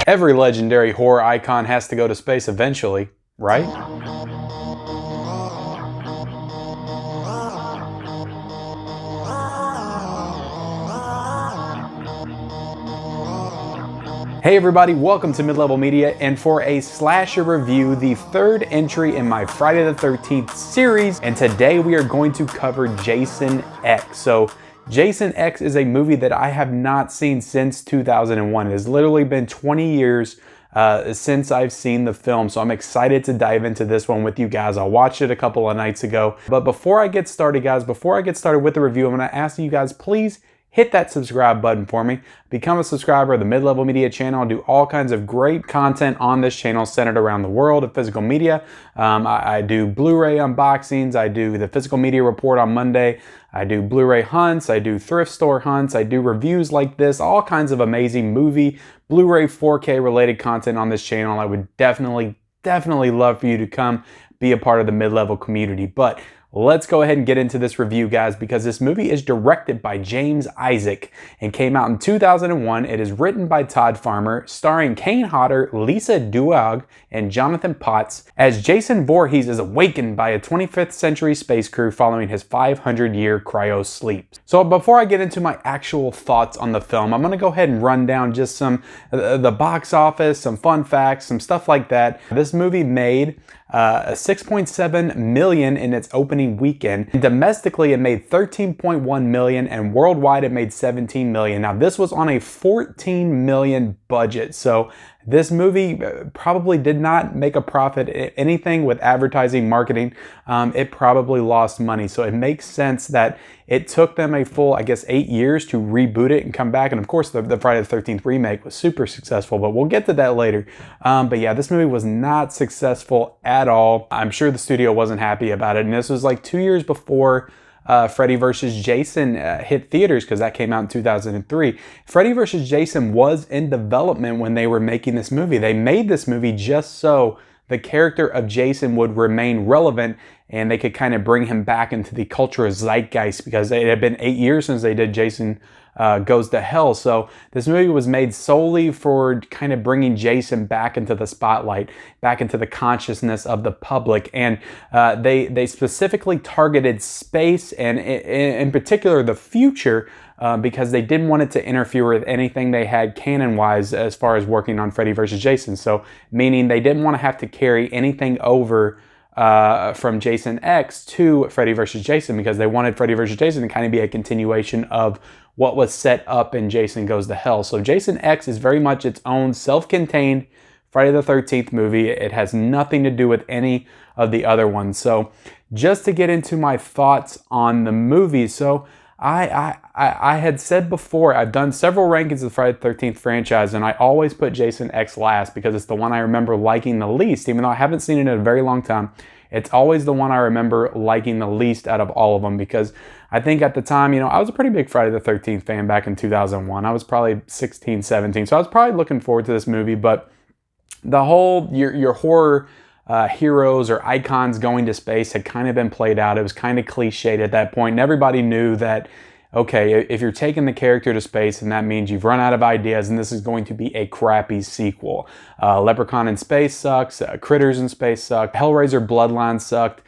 Every legendary horror icon has to go to space eventually, right? Hey everybody, welcome to Mid-Level Media, and for a slasher review, the third entry in my Friday the 13th series, and today we are going to cover Jason X. So Jason X is a movie that I have not seen since 2001. It has literally been 20 years since I've seen the film, so I'm excited to dive into this one with you guys. I watched it a couple of nights ago, but before I get started, guys, before I get started with the review, I'm going to ask you guys, please hit that subscribe button for me. Become a subscriber of the Mid-Level Media channel. I do all kinds of great content on this channel centered around the world of physical media. I do Blu-ray unboxings. I do the physical media report on Monday. I do Blu-ray hunts. I do thrift store hunts. I do reviews like this. All kinds of amazing movie, Blu-ray 4K related content on this channel. I would definitely love for you to come be a part of the mid-level community. But let's go ahead and get into this review, guys, because this movie is directed by James Isaac and came out in 2001. It is written by Todd Farmer, starring KANE HODDER, Lisa DOIG, and Jonathan Potts, as Jason Voorhees is awakened by a 25th century space crew following his 500-year cryo sleep. So before I get into my actual thoughts on the film, I'm going to go ahead and run down just some the box office, some fun facts, some stuff like that. This movie made $6.7 million in its opening weekend. Domestically, it made $13.1 million, and worldwide it made $17 million. Now, this was on a $14 million budget, so this movie probably did not make a profit. Anything with advertising, marketing, it probably lost money. So it makes sense that it took them a full, I guess, 8 years to reboot it and come back. And of course, the Friday the 13th remake was super successful, but we'll get to that later. But yeah, this movie was not successful at all. I'm sure the studio wasn't happy about it. And this was like 2 years before Freddy vs. Jason hit theaters, because that came out in 2003. Freddy vs. Jason was in development when they were making this movie. They made this movie just so the character of Jason would remain relevant and they could kind of bring him back into the cultural zeitgeist, because it had been 8 years since they did Jason Goes to Hell. So this movie was made solely for kind of bringing Jason back into the spotlight, back into the consciousness of the public. And they specifically targeted space and in particular the future, because they didn't want it to interfere with anything they had canon-wise as far as working on Freddy vs. Jason. So meaning they didn't want to have to carry anything over from Jason X to Freddy vs. Jason, because they wanted Freddy vs. Jason to kind of be a continuation of what was set up in Jason Goes to Hell. So Jason X is very much its own self-contained Friday the 13th movie. It has nothing to do with any of the other ones. So just to get into my thoughts on the movie, so I had said before, I've done several rankings of the Friday the 13th franchise, and I always put Jason X last because it's the one I remember liking the least. Even though I haven't seen it in a very long time, it's always the one I remember liking the least out of all of them, because I think at the time, you know, I was a pretty big Friday the 13th fan back in 2001. I was probably 16, 17, so I was probably looking forward to this movie, but the whole, your horror heroes or icons going to space had kind of been played out. It was kind of cliched at that point, and everybody knew that, okay, if you're taking the character to space, and that means you've run out of ideas, and this is going to be a crappy sequel. Leprechaun in Space sucks, Critters in Space sucked, Hellraiser Bloodline sucked,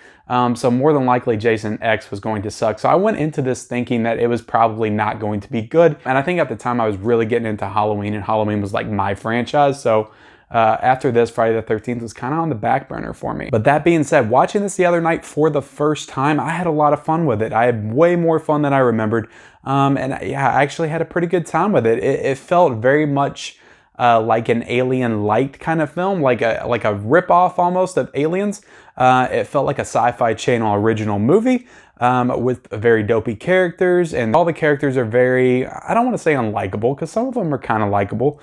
so more than likely Jason X was going to suck. So I went into this thinking that it was probably not going to be good, and I think at the time I was really getting into Halloween, and Halloween was like my franchise, so after this, Friday the 13th was kind of on the back burner for me. But that being said, watching this the other night for the first time, I had a lot of fun with it. I had way more fun than I remembered. And yeah, I actually had a pretty good time with it. It felt very much like an Alien Light kind of film, like a rip-off almost of Aliens. It felt like a Sci-Fi Channel original movie with very dopey characters, and all the characters are very, I don't want to say unlikable, because some of them are kind of likable.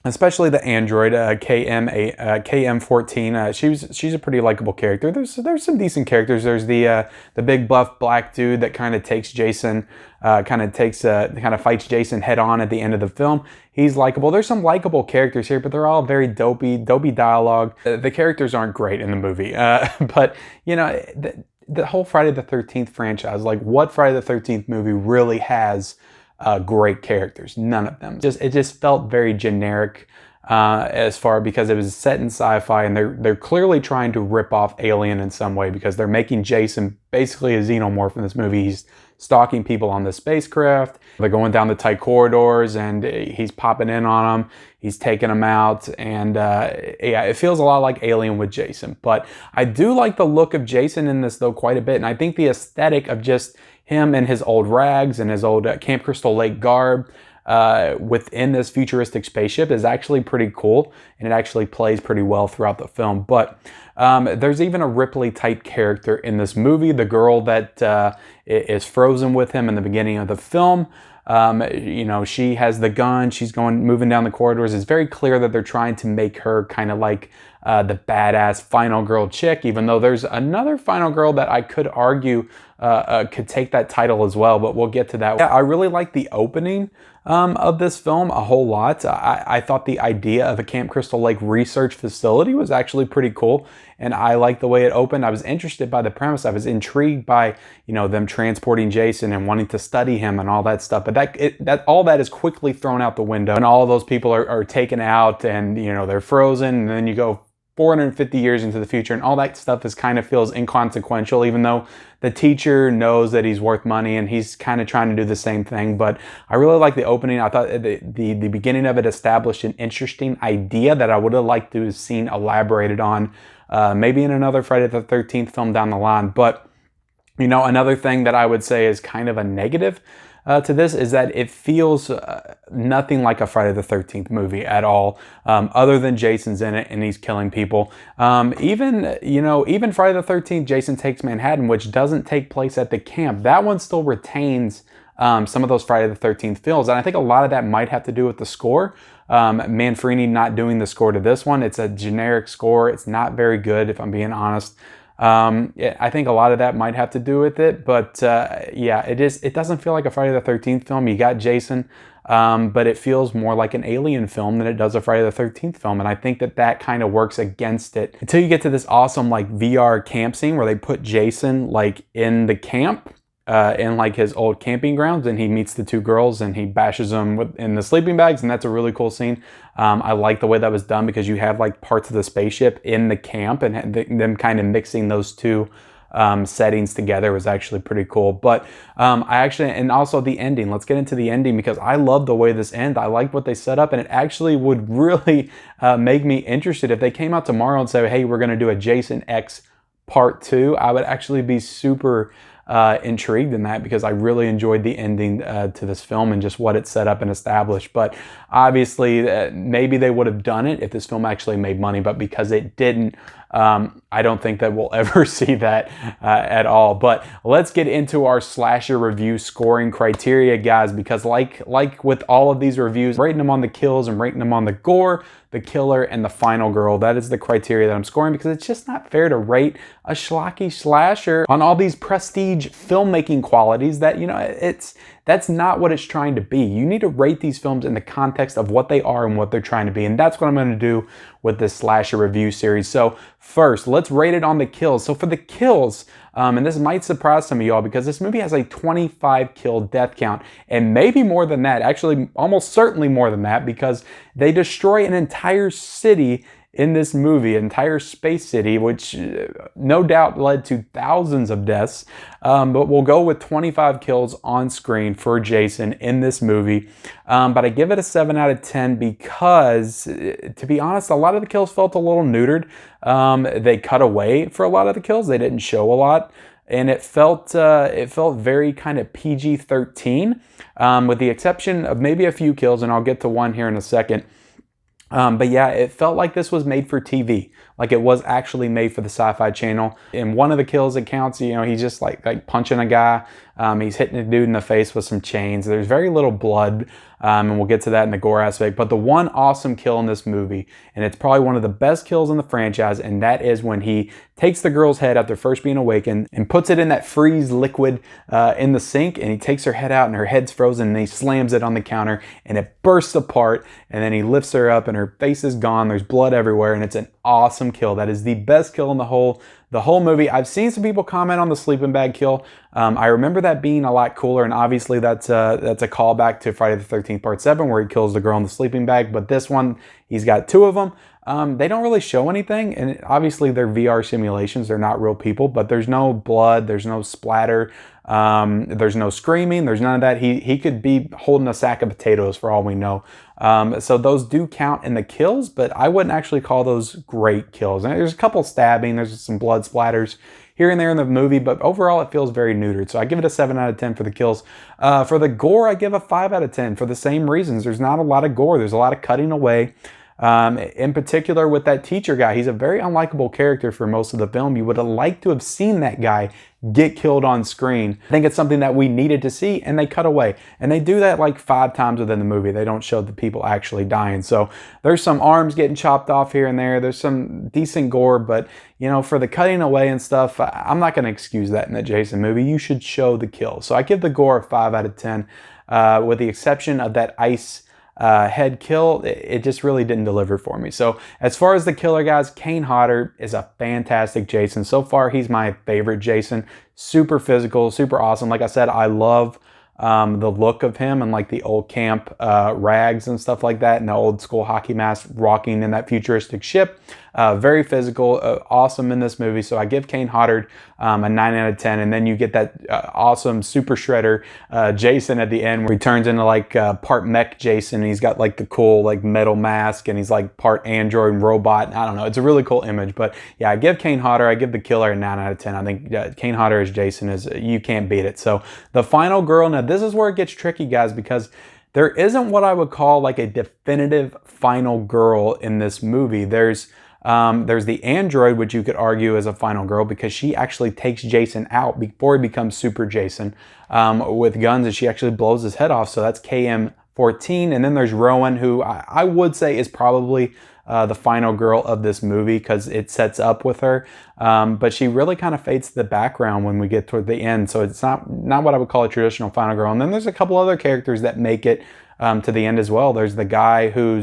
Especially the android, KM14. She's a pretty likable character. There's some decent characters. There's the big buff black dude that kind of takes Jason, kind of fights Jason head on at the end of the film. He's likable. There's some likable characters here, but they're all very dopey dialogue. The characters aren't great in the movie, but you know, the whole Friday the 13th franchise, like what Friday the 13th movie really has great characters. None of them. It just felt very generic as far, because it was set in sci-fi, and they're clearly trying to rip off Alien in some way, because they're making Jason basically a xenomorph in this movie. He's stalking people on the spacecraft. They're going down the tight corridors, and he's popping in on them. He's taking them out, and yeah, it feels a lot like Alien with Jason. But I do like the look of Jason in this, though, quite a bit, and I think the aesthetic of just him in his old rags and his old Camp Crystal Lake garb within this futuristic spaceship is actually pretty cool, and it actually plays pretty well throughout the film. But there's even a Ripley type character in this movie, the girl that is frozen with him in the beginning of the film. You know, she has the gun, she's moving down the corridors. It's very clear that they're trying to make her kind of like the badass final girl chick, even though there's another final girl that I could argue could take that title as well, but we'll get to that. Yeah, I really like the opening of this film a whole lot. I thought the idea of a Camp Crystal Lake research facility was actually pretty cool, and I liked the way it opened. I was interested by the premise. I was intrigued by, you know, them transporting Jason and wanting to study him and all that stuff. But all that is quickly thrown out the window, and all of those people are taken out, and you know, they're frozen, and then you go 450 years into the future, and all that stuff kind of feels inconsequential, even though the teacher knows that he's worth money and he's kind of trying to do the same thing. But I really like the opening. I thought the beginning of it established an interesting idea that I would have liked to have seen elaborated on, maybe in another Friday the 13th film down the line. But, you know, another thing that I would say is kind of a negative to this is that it feels nothing like a Friday the 13th movie at all, other than Jason's in it and he's killing people. Even Friday the 13th, Jason Takes Manhattan, which doesn't take place at the camp, that one still retains some of those Friday the 13th feels, and I think a lot of that might have to do with the score. Manfredi not doing the score to this one. It's a generic score. It's not very good, if I'm being honest. I think a lot of that might have to do with it, but yeah, it doesn't feel like a Friday the 13th film. You got Jason, but it feels more like an Alien film than it does a Friday the 13th film, and I think that kind of works against it until you get to this awesome like VR camp scene where they put Jason like in the camp, in like his old camping grounds, and he meets the two girls and he bashes them in the sleeping bags, and that's a really cool scene. I like the way that was done, because you have like parts of the spaceship in the camp, and them kind of mixing those two settings together was actually pretty cool. But and also the ending. Let's get into the ending, because I love the way this ends. I like what they set up, and it actually would really make me interested if they came out tomorrow and said, hey, we're going to do a Jason X Part 2. I would actually be super intrigued in that, because I really enjoyed the ending to this film and just what it set up and established. But obviously maybe they would have done it if this film actually made money, but because it didn't, I don't think that we'll ever see that at all. But let's get into our slasher review scoring criteria, guys, because like with all of these reviews, rating them on the kills and rating them on the gore, the killer, and the final girl. That is the criteria that I'm scoring, because it's just not fair to rate a schlocky slasher on all these prestige filmmaking qualities that, you know, that's not what it's trying to be. You need to rate these films in the context of what they are and what they're trying to be, and that's what I'm going to do with this slasher review series. So first, let's rate it on the kills. So for the kills, and this might surprise some of y'all, because this movie has a 25 kill death count, and maybe more than that, actually almost certainly more than that, because they destroy an entire city in this movie, entire space city, which no doubt led to thousands of deaths. But we'll go with 25 kills on screen for Jason in this movie. But I give it a 7 out of 10 because, to be honest, a lot of the kills felt a little neutered. They cut away for a lot of the kills. They didn't show a lot. And it felt very kind of PG-13, with the exception of maybe a few kills, and I'll get to one here in a second. But yeah, it felt like this was made for TV. Like it was actually made for the Sci-Fi Channel. In one of the kills it counts, you know, he's just like punching a guy. He's hitting a dude in the face with some chains. There's very little blood, and we'll get to that in the gore aspect. But the one awesome kill in this movie, and it's probably one of the best kills in the franchise, and that is when he takes the girl's head after first being awakened and puts it in that freeze liquid in the sink, and he takes her head out and her head's frozen, and he slams it on the counter and it bursts apart, and then he lifts her up and her face is gone. There's blood everywhere, and it's an awesome awesome kill. That is the best kill in the whole movie. I've seen some people comment on the sleeping bag kill. I remember that being a lot cooler, and obviously that's a callback to Friday the 13th Part 7 where he kills the girl in the sleeping bag, but this one, he's got 2 of them. They don't really show anything, and obviously they're VR simulations, they're not real people, but there's no blood, there's no splatter, there's no screaming, there's none of that. He could be holding a sack of potatoes for all we know. So those do count in the kills, but I wouldn't actually call those great kills. And there's a couple stabbing, there's some blood splatters here and there in the movie, but overall it feels very neutered. So I give it a 7 out of 10 for the kills. For the gore, I give a 5 out of 10 for the same reasons. There's not a lot of gore, there's a lot of cutting away. In particular with that teacher guy, he's a very unlikable character for most of the film. You would have liked to have seen that guy get killed on screen. I think it's something that we needed to see, and they cut away. And they do that like 5 times within the movie. They don't show the people actually dying. So there's some arms getting chopped off here and there. There's some decent gore, but you know, for the cutting away and stuff, I'm not going to excuse that in the Jason movie. You should show the kill. So I give the gore a 5 out of 10, with the exception of that ice head kill. It just really didn't deliver for me. So as far as the killer, guys, Kane Hodder is a fantastic Jason. So far, he's my favorite Jason. Super physical, super awesome. Like I said, I love the look of him and like the old camp rags and stuff like that, and the old school hockey mask rocking in that futuristic ship. Very physical, awesome in this movie. So I give Kane Hodder a 9 out of 10. And then you get that awesome super shredder Jason at the end, where he turns into like part mech Jason. And he's got like the cool like metal mask, and he's like part android and robot. I don't know. It's a really cool image. But yeah, I give Kane Hodder, I give the killer a 9 out of 10. I think Kane Hodder as Jason is, you can't beat it. So the final girl, now this is where it gets tricky, guys, because there isn't what I would call like a definitive final girl in this movie. There's the android, which you could argue is a final girl because she actually takes Jason out before he becomes Super Jason with guns, and she actually blows his head off. So that's KM-14. And then there's Rowan, who I would say is probably the final girl of this movie because it sets up with her. But she really kind of fades to the background when we get toward the end. So it's not what I would call a traditional final girl. And then there's a couple other characters that make it to the end as well. There's the guy who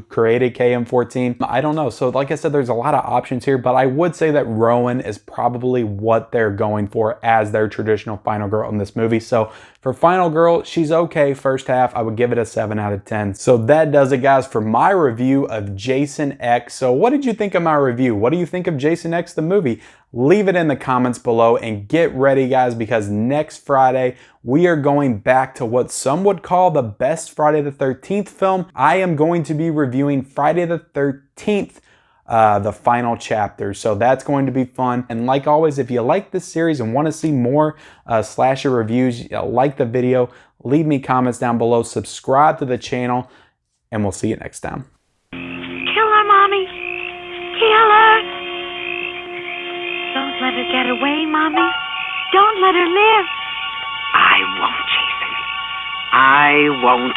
created KM-14. I don't know. So like I said, there's a lot of options here, but I would say that Rowan is probably what they're going for as their traditional final girl in this movie. So for final girl, she's okay first half. I would give it a 7 out of 10. So that does it, guys, for my review of Jason X. So what did you think of my review? What do you think of Jason X, the movie? Leave it in the comments below, and get ready, guys, because next Friday, we are going back to what some would call the best Friday the 13th film. I am going to be reviewing Friday the 13th, the final chapter. So that's going to be fun. And like always, if you like this series and want to see more slasher reviews, like the video, leave me comments down below, subscribe to the channel, and we'll see you next time. Kill her, Mommy. Kill her. Don't let her get away, Mommy. Don't let her live. I won't, Jason. I won't.